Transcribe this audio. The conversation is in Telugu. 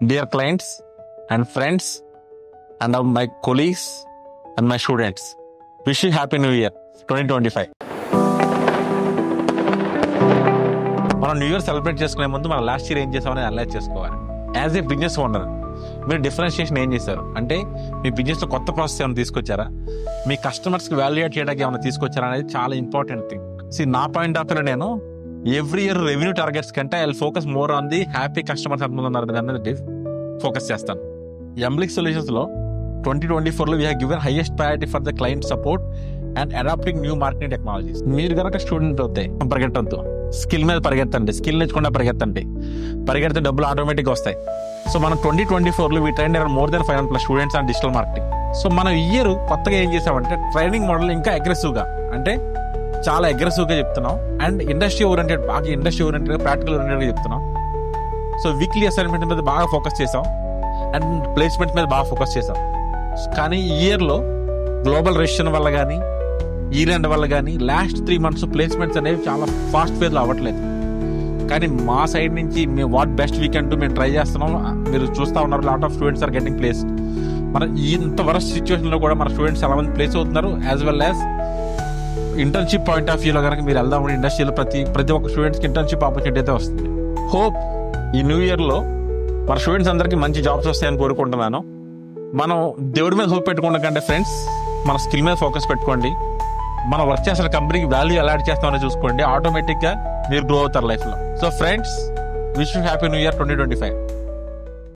Dear clients and friends and my colleagues and my students, wish you Happy New Year 2025. మనం న్యూ ఇయర్ సెలబ్రేట్ చేసుకునే ముందు మనం లాస్ట్ ఇయర్ ఏం చేసామని అనలైజ్ చేసుకోవాలి. యాజ్ ఏ బిజినెస్ ఓనర్ మీరు డిఫరెన్షియేషన్ ఏం చేశారు అంటే మీ బిజినెస్లో కొత్త ప్రాసెస్ ఏమైనా తీసుకొచ్చారా, మీ కస్టమర్స్కి వాల్యుయేట్ చేయడానికి ఏమైనా తీసుకొచ్చారా అనేది చాలా ఇంపార్టెంట్ థింగ్. నా పాయింట్ ఆఫ్ వ్యూలో నేను ఎవ్రీ ఇయర్ రెవెన్యూ టార్గెట్స్ కంటే I will focus more on the happy customers అనేది ఫోకస్ చేస్తాను. ఎంబ్లిక్ సొల్యూషన్స్లో 2024లో we have given highest priority for the client support and adapting new marketing technologies. మీరు కనుక స్టూడెంట్ అవుతాయి పరిగెట్టడంతో స్కిల్ మీద పరిగెత్తండి, స్కిల్ నేర్చుకుంటే పరిగెడితే డబ్బులు ఆటోమేటిక్గా వస్తాయి. సో మనం 2024లో we train more than 500+ students and digital marketing. So మనం ఇయర్ కొత్తగా ఏం చేసామంటే ట్రైనింగ్ మోడల్ ఇంకా అగ్రెసివ్గా అంటే చాలా అగ్రెసివ్గా చెప్తున్నాం అండ్ ఇండస్ట్రీ ఓరియంటెడ్ ప్రాక్టికల్ ఓరియంటెడ్గా చెప్తున్నాం. సో వీక్లీ అసైన్మెంట్ మీద బాగా ఫోకస్ చేసాం అండ్ ప్లేస్మెంట్ మీద బాగా ఫోకస్ చేసాం. కానీ ఈ ఇయర్లో గ్లోబల్ రెసిషన్ వల్ల కానీ ఈలాండ్ వల్ల కానీ లాస్ట్ 3 months ప్లేస్మెంట్స్ అనేవి చాలా ఫాస్ట్ ఫేజ్లో అవ్వట్లేదు. కానీ మా సైడ్ నుంచి మేము what best we can do మేము ట్రై చేస్తున్నాం. మీరు చూస్తూ ఉన్నారు lot of students are getting placed. మన ఇంత వరస్ట్ సిచ్యువేషన్లో కూడా మన స్టూడెంట్స్ చాలా మంది ప్లేస్ అవుతున్నారు. As well as internship point of వ్యూలో కనుక మీరు వెళ్దాం ఇండస్ట్రీలో ప్రతి ఒక్క స్టూడెంట్స్కి ఇంటర్న్షిప్ ఆపర్చునిటీ అయితే వస్తుంది. హోప్ ఈ న్యూ ఇయర్లో మన స్టూడెంట్స్ అందరికీ మంచి జాబ్స్ వస్తాయని కోరుకుంటున్నాను. మనం దేవుడి మీద హోప్ పెట్టుకోండి ఫ్రెండ్స్, మన స్కిల్ మీద ఫోకస్ పెట్టుకోండి. మనం వర్క్ చేసిన కంపెనీకి వాల్యూ ఎలా యాడ్ చేస్తామని చూసుకోండి. ఆటోమేటిక్గా మీరు గ్రో అవుతారు లైఫ్లో. So friends, wish you happy new year 2025.